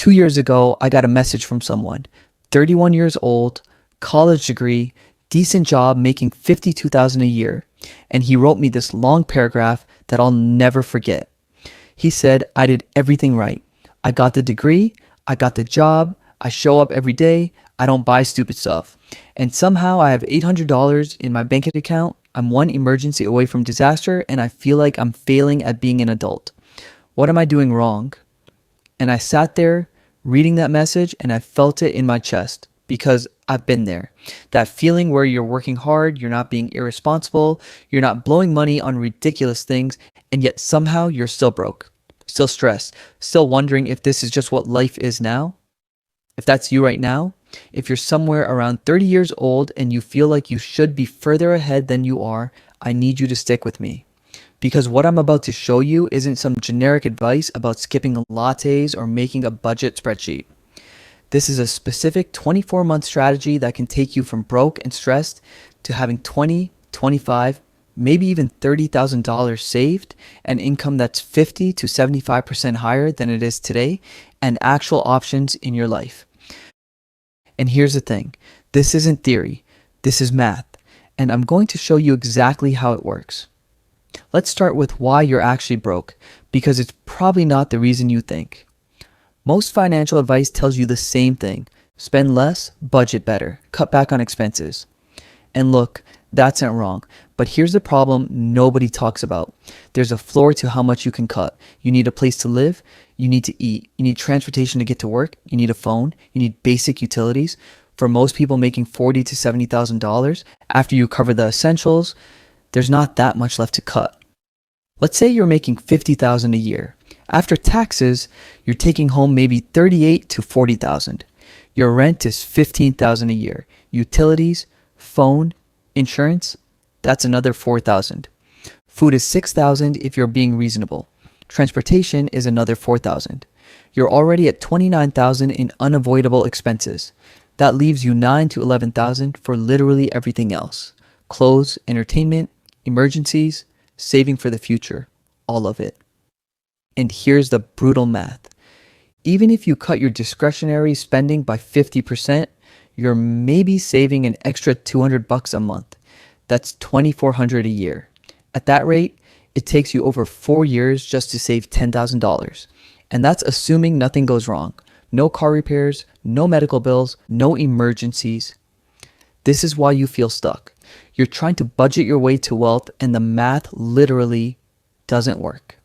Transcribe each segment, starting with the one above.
2 years ago, I got a message from someone, 31 years old, college degree, decent job, making 52,000 a year. And he wrote me this long paragraph that I'll never forget. He said, I did everything right. I got the degree, I got the job, I show up every day, I don't buy stupid stuff. And somehow I have $800 in my bank account. I'm one emergency away from disaster, and I feel like I'm failing at being an adult. What am I doing wrong? And I sat there reading that message and I felt it in my chest because I've been there. That feeling where you're working hard, you're not being irresponsible, you're not blowing money on ridiculous things, and yet somehow you're still broke, still stressed, still wondering if this is just what life is now. If that's you right now, if you're somewhere around 30 years old and you feel like you should be further ahead than you are, I need you to stick with me. Because what I'm about to show you isn't some generic advice about skipping lattes or making a budget spreadsheet. This is a specific 24-month strategy that can take you from broke and stressed to having 20, 25, maybe even $30,000 saved, an income that's 50 to 75% higher than it is today, and actual options in your life. And here's the thing, this isn't theory, this is math, and I'm going to show you exactly how it works. Let's start with why you're actually broke, because it's probably not the reason you think. Most financial advice tells you the same thing. Spend less, budget better, cut back on expenses. And look, that's not wrong, but here's the problem nobody talks about. There's a floor to how much you can cut. You need a place to live, you need to eat, you need transportation to get to work, you need a phone, you need basic utilities. For most people making $40,000 to $70,000, after you cover the essentials, there's not that much left to cut. Let's say you're making $50,000 a year. After taxes, you're taking home maybe $38,000 to $40,000. Your rent is $15,000 a year. Utilities, phone, insurance, that's another $4,000. Food is $6,000 if you're being reasonable. Transportation is another $4,000. You're already at $29,000 in unavoidable expenses. That leaves you $9,000 to $11,000 for literally everything else. Clothes, entertainment, emergencies, saving for the future, all of it. And here's the brutal math. Even if you cut your discretionary spending by 50%, you're maybe saving an extra $200 a month. That's $2,400 a year. At that rate, it takes you over 4 years just to save $10,000. And that's assuming nothing goes wrong. No car repairs, no medical bills, no emergencies. This is why you feel stuck. You're trying to budget your way to wealth and the math literally doesn't work.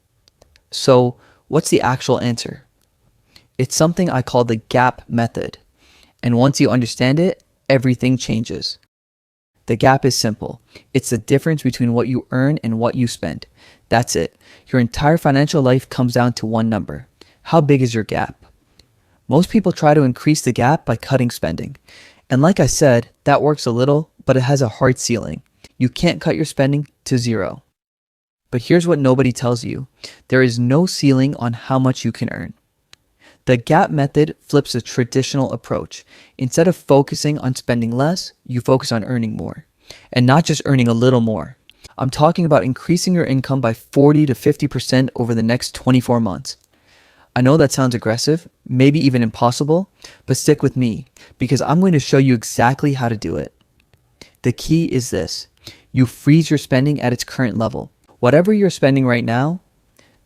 So, what's the actual answer? It's something I call the gap method. And once you understand it, everything changes. The gap is simple. It's the difference between what you earn and what you spend. That's it. Your entire financial life comes down to one number. How big is your gap? Most people try to increase the gap by cutting spending. And like I said, that works a little, but it has a hard ceiling. You can't cut your spending to zero. But here's what nobody tells you. There is no ceiling on how much you can earn. The gap method flips a traditional approach. Instead of focusing on spending less, you focus on earning more. And not just earning a little more. I'm talking about increasing your income by 40 to 50% over the next 24 months. I know that sounds aggressive, maybe even impossible, but stick with me because I'm going to show you exactly how to do it. The key is this. You freeze your spending at its current level. Whatever you're spending right now,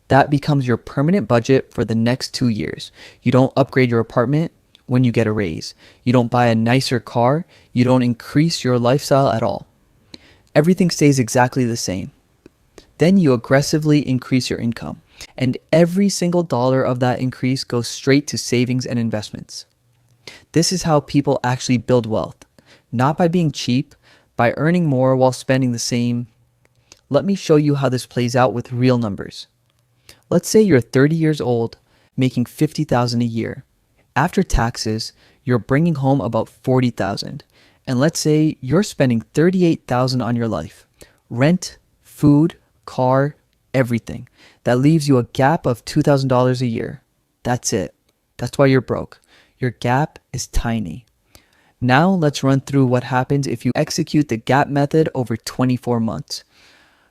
that becomes your permanent budget for the next 2 years. You don't upgrade your apartment when you get a raise. You don't buy a nicer car. You don't increase your lifestyle at all. Everything stays exactly the same. Then you aggressively increase your income. And every single dollar of that increase goes straight to savings and investments. This is how people actually build wealth. Not by being cheap, by earning more while spending the same. Let me show you how this plays out with real numbers. Let's say you're 30 years old, making $50,000 a year. After taxes, you're bringing home about $40,000. And let's say you're spending $38,000 on your life. Rent, food, car, everything. That leaves you a gap of $2,000 a year. That's it. That's why you're broke. Your gap is tiny. Now let's run through what happens if you execute the gap method over 24 months.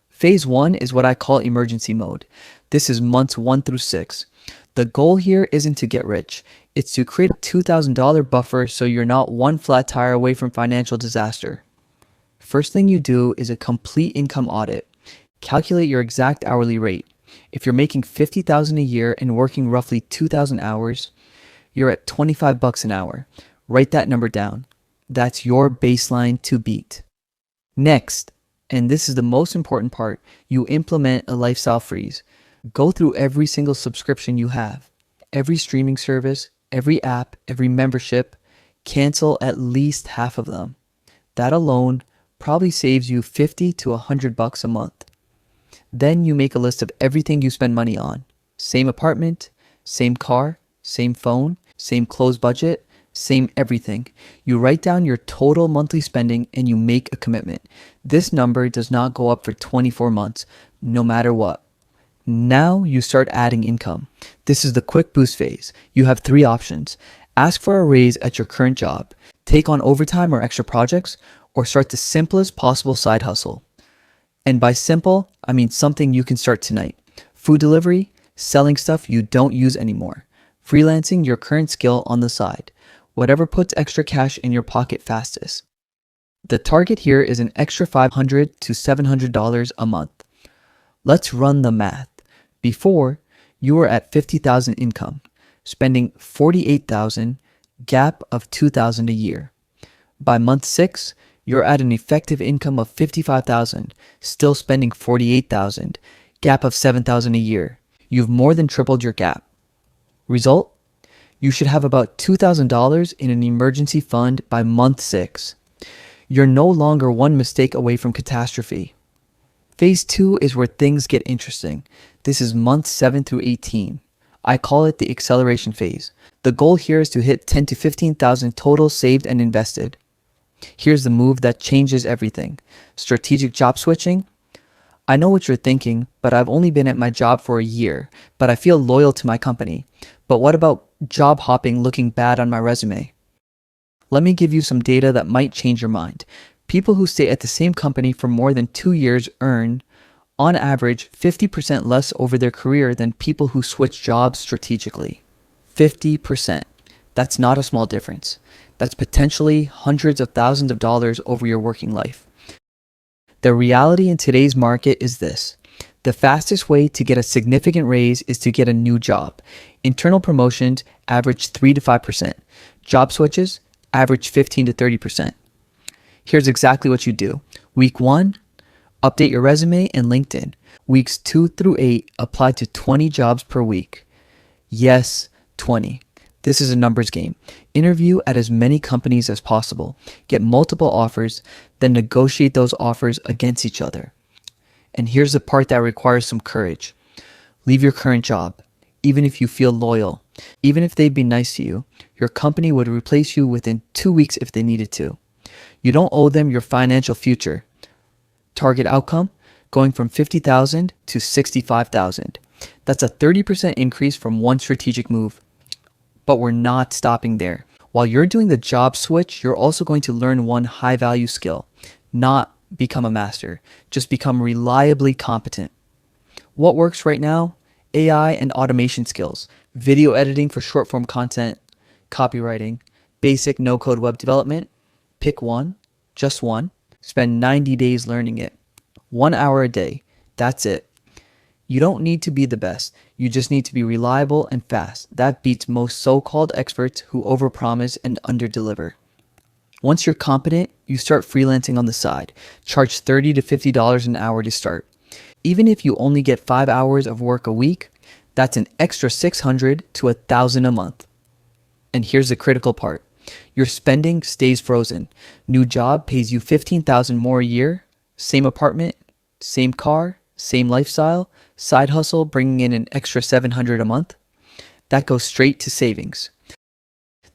Phase 1 is what I call emergency mode. This is months 1 through 6. The goal here isn't to get rich. It's to create a $2,000 buffer so you're not one flat tire away from financial disaster. First thing you do is a complete income audit. Calculate your exact hourly rate. If you're making $50,000 a year and working roughly 2,000 hours, you're at $25 an hour. Write that number down. That's your baseline to beat. Next, and this is the most important part, you implement a lifestyle freeze. Go through every single subscription you have, every streaming service, every app, every membership. Cancel at least half of them. That alone probably saves you $50 to $100 a month. Then you make a list of everything you spend money on. Same apartment, same car, same phone, same clothes budget, same everything. You write down your total monthly spending and you make a commitment. This number does not go up for 24 months, no matter what. Now you start adding income. This is the quick boost phase. You have 3 options. Ask for a raise at your current job, take on overtime or extra projects, or start the simplest possible side hustle. And by simple, I mean something you can start tonight. Food delivery, selling stuff you don't use anymore, freelancing your current skill on the side, whatever puts extra cash in your pocket fastest. The target here is an extra $500 to $700 a month. Let's run the math. Before, you were at $50,000 income, spending $48,000, gap of $2,000 a year. By month 6, you're at an effective income of $55,000, still spending $48,000, gap of $7,000 a year. You've more than tripled your gap. Result? You should have about $2,000 in an emergency fund by month 6. You're no longer one mistake away from catastrophe. Phase 2 is where things get interesting. This is months 7 through 18. I call it the acceleration phase. The goal here is to hit $10,000 to $15,000 total saved and invested. Here's the move that changes everything. Strategic job switching. I know what you're thinking, but I've only been at my job for a year, but I feel loyal to my company. But what about job hopping looking bad on my resume? Let me give you some data that might change your mind. People who stay at the same company for more than 2 years earn, on average, 50% less over their career than people who switch jobs strategically. 50%. That's not a small difference. That's potentially hundreds of thousands of dollars over your working life. The reality in today's market is this. The fastest way to get a significant raise is to get a new job. Internal promotions average 3 to 5%. Job switches average 15 to 30%. Here's exactly what you do. Week 1, update your resume and LinkedIn. Weeks 2 through 8, apply to 20 jobs per week. Yes, 20. This is a numbers game. Interview at as many companies as possible. Get multiple offers, then negotiate those offers against each other. And here's the part that requires some courage. Leave your current job, even if you feel loyal. Even if they'd be nice to you, your company would replace you within 2 weeks if they needed to. You don't owe them your financial future. Target outcome, going from $50,000 to $65,000. That's a 30% increase from one strategic move. But we're not stopping there. While you're doing the job switch, you're also going to learn one high-value skill. Not become a master, just become reliably competent. What works right now? AI and automation skills, video editing for short-form content, copywriting, basic no-code web development. Pick one, just one. Spend 90 days learning it. 1 hour a day. That's it. You don't need to be the best. You just need to be reliable and fast. That beats most so-called experts who overpromise and underdeliver. Once you're competent, you start freelancing on the side. Charge $30 to $50 an hour to start. Even if you only get 5 hours of work a week, that's an extra $600 to $1,000 a month. And here's the critical part. Your spending stays frozen. New job pays you $15,000 more a year. Same apartment, same car, same lifestyle. Side hustle bringing in an extra $700 a month. That goes straight to savings.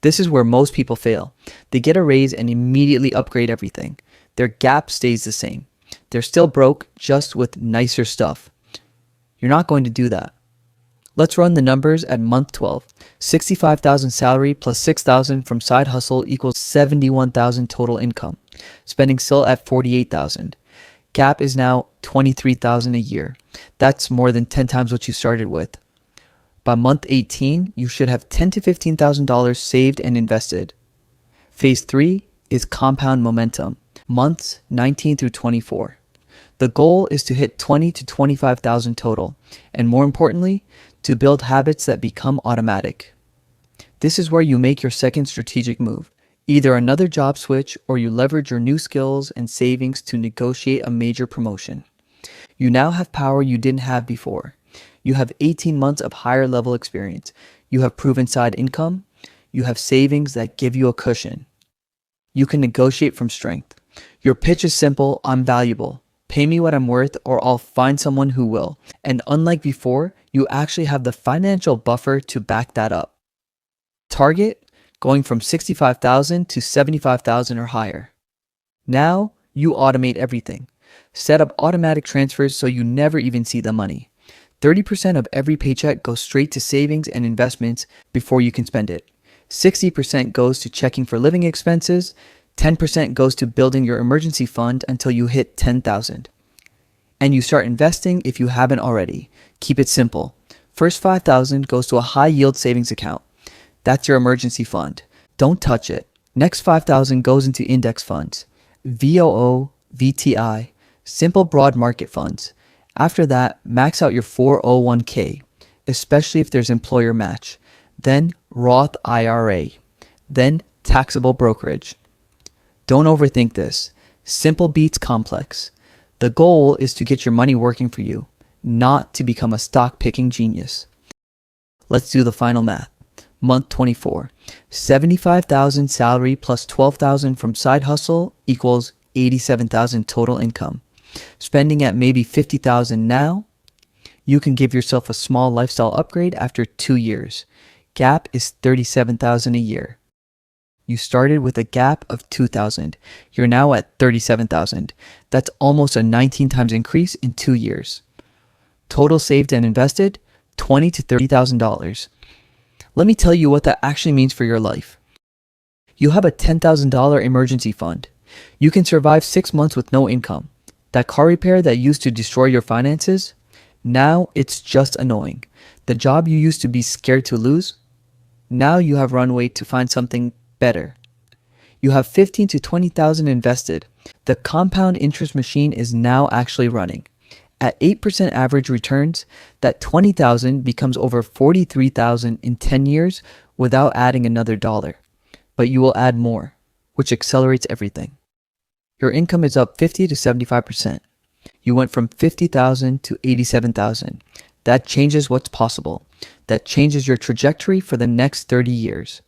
This is where most people fail. They get a raise and immediately upgrade everything. Their gap stays the same. They're still broke, just with nicer stuff. You're not going to do that. Let's run the numbers at month 12. $65,000 salary plus $6,000 from side hustle equals $71,000 total income. Spending still at $48,000. Gap is now $23,000 a year. That's more than 10 times what you started with. By month 18, you should have $10,000 to $15,000 saved and invested. Phase 3 is compound momentum, months 19 through 24. The goal is to hit 20 to 25,000 total, and more importantly, to build habits that become automatic. This is where you make your second strategic move, either another job switch or you leverage your new skills and savings to negotiate a major promotion. You now have power you didn't have before. You have 18 months of higher level experience. You have proven side income. You have savings that give you a cushion. You can negotiate from strength. Your pitch is simple: I'm valuable. Pay me what I'm worth or I'll find someone who will. And unlike before, you actually have the financial buffer to back that up. Target: going from 65,000 to 75,000 or higher. Now you automate everything. Set up automatic transfers so you never even see the money. 30% of every paycheck goes straight to savings and investments before you can spend it. 60% goes to checking for living expenses. 10% goes to building your emergency fund until you hit 10,000. And you start investing if you haven't already. Keep it simple. First 5,000 goes to a high yield savings account. That's your emergency fund. Don't touch it. Next 5,000 goes into index funds, VOO, VTI, simple broad market funds. After that, max out your 401k, especially if there's employer match. Then Roth IRA. Then taxable brokerage. Don't overthink this. Simple beats complex. The goal is to get your money working for you, not to become a stock picking genius. Let's do the final math. Month 24. 75,000 salary plus 12,000 from side hustle equals 87,000 total income. Spending at maybe 50,000 now, you can give yourself a small lifestyle upgrade after 2 years. Gap is 37,000 a year. You started with a gap of 2,000. You're now at 37,000. That's almost a 19 times increase in 2 years. Total saved and invested, $20,000 to $30,000. Let me tell you what that actually means for your life. You have a $10,000 emergency fund. You can survive 6 months with no income. That car repair that used to destroy your finances, now it's just annoying. The job you used to be scared to lose, now you have runway to find something better. You have 15,000 to 20,000 invested. The compound interest machine is now actually running. At 8% average returns, that 20,000 becomes over 43,000 in 10 years without adding another dollar. But you will add more, which accelerates everything. Your income is up 50 to 75%. You went from 50,000 to 87,000. That changes what's possible. That changes your trajectory for the next 30 years.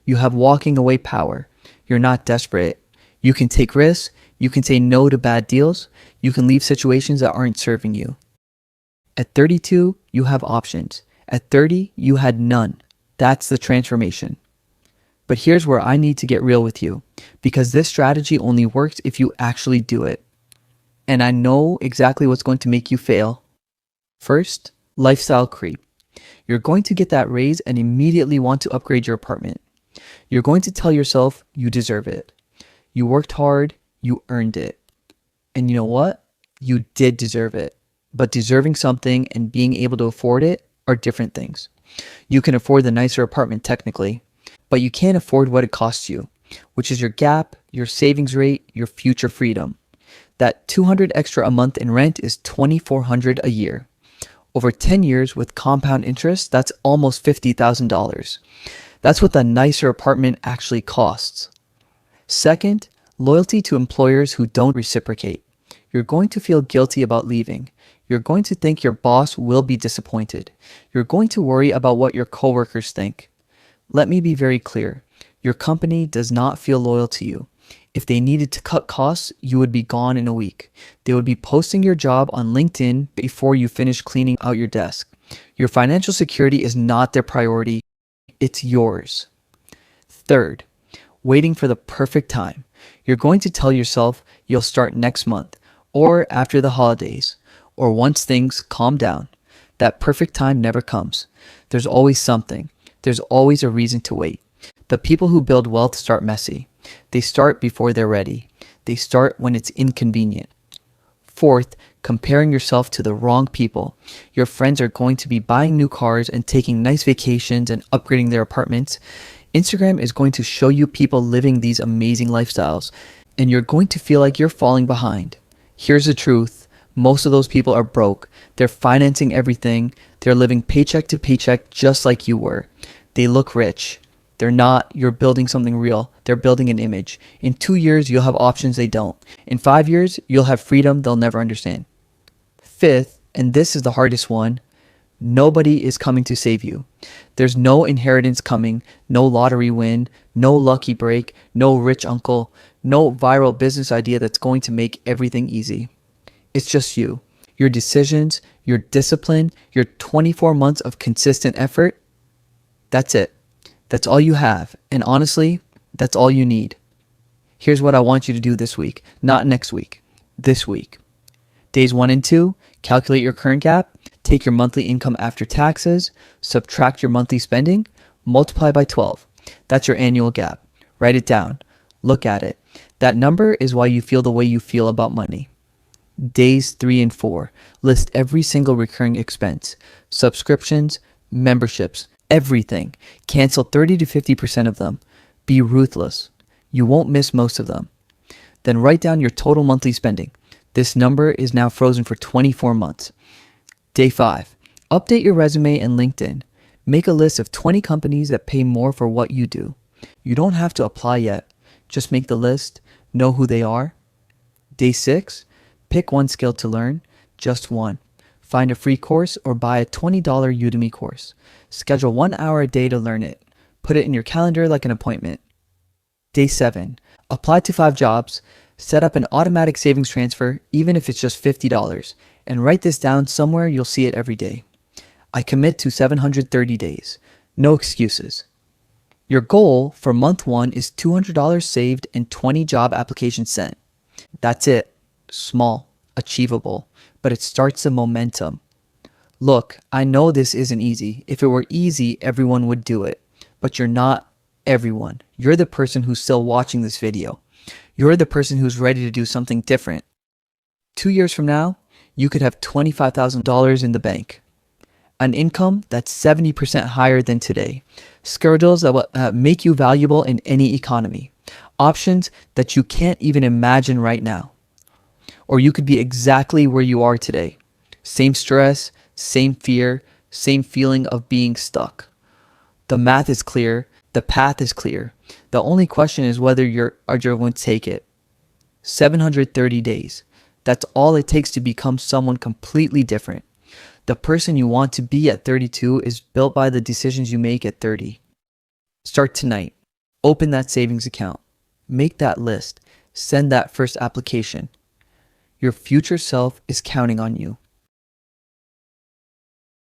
You have walking away power. You're not desperate. You can take risks. You can say no to bad deals. You can leave situations that aren't serving you. At 32, you have options. At 30, you had none. That's the transformation. But here's where I need to get real with you, because this strategy only works if you actually do it. And I know exactly what's going to make you fail. First, lifestyle creep. You're going to get that raise and immediately want to upgrade your apartment. You're going to tell yourself you deserve it. You worked hard, you earned it. And you know what? You did deserve it. But deserving something and being able to afford it are different things. You can afford the nicer apartment technically, but you can't afford what it costs you, which is your gap, your savings rate, your future freedom. That $200 extra a month in rent is $2,400 a year. Over 10 years with compound interest, that's almost $50,000. That's what the nicer apartment actually costs. Second, loyalty to employers who don't reciprocate. You're going to feel guilty about leaving. You're going to think your boss will be disappointed. You're going to worry about what your coworkers think. Let me be very clear. Your company does not feel loyal to you. If they needed to cut costs, you would be gone in a week. They would be posting your job on LinkedIn before you finish cleaning out your desk. Your financial security is not their priority. It's yours. Third, waiting for the perfect time. You're going to tell yourself you'll start next month, or after the holidays, or once things calm down. That perfect time never comes. There's always something. There's always a reason to wait. The people who build wealth start messy. They start before they're ready. They start when it's inconvenient. Fourth, comparing yourself to the wrong people. Your friends are going to be buying new cars and taking nice vacations and upgrading their apartments. Instagram is going to show you people living these amazing lifestyles, and you're going to feel like you're falling behind. Here's the truth. Most of those people are broke. They're financing everything. They're living paycheck to paycheck just like you were. They look rich. They're not. You're building something real. They're building an image. In 2 years, you'll have options they don't. In 5 years, you'll have freedom they'll never understand. Fifth, and this is the hardest one, nobody is coming to save you. There's no inheritance coming, no lottery win, no lucky break, no rich uncle, no viral business idea that's going to make everything easy. It's just you, your decisions, your discipline, your 24 months of consistent effort. That's it. That's all you have. And honestly, that's all you need. Here's what I want you to do this week, not next week, this week. Days 1 and 2, calculate your current gap, take your monthly income after taxes, subtract your monthly spending, multiply by 12. That's your annual gap. Write it down. Look at it. That number is why you feel the way you feel about money. Days 3 and 4, list every single recurring expense, subscriptions, memberships, everything. Cancel 30 to 50% of them. Be ruthless. You won't miss most of them. Then write down your total monthly spending. This number is now frozen for 24 months. Day 5. Update your resume and LinkedIn. Make a list of 20 companies that pay more for what you do. You don't have to apply yet. Just make the list. Know who they are. Day 6. Pick one skill to learn. Just one. Find a free course or buy a $20 Udemy course. Schedule 1 hour a day to learn it. Put it in your calendar like an appointment. Day 7. Apply to 5 jobs. Set up an automatic savings transfer, even if it's just $50, and write this down somewhere you'll see it every day. I commit to 730 days. No excuses. Your goal for month 1 is $200 saved and 20 job applications sent. That's it. Small, achievable, but it starts the momentum. Look, I know this isn't easy. If it were easy, everyone would do it. But you're not everyone. You're the person who's still watching this video. You're the person who's ready to do something different. 2 years from now, you could have $25,000 in the bank. An income that's 70% higher than today. Skills that will make you valuable in any economy. Options that you can't even imagine right now. Or you could be exactly where you are today. Same stress, same fear, same feeling of being stuck. The math is clear. The path is clear. The only question is whether you're going to take it. 730 days. That's all it takes to become someone completely different. The person you want to be at 32 is built by the decisions you make at 30. Start tonight. Open that savings account. Make that list. Send that first application. Your future self is counting on you.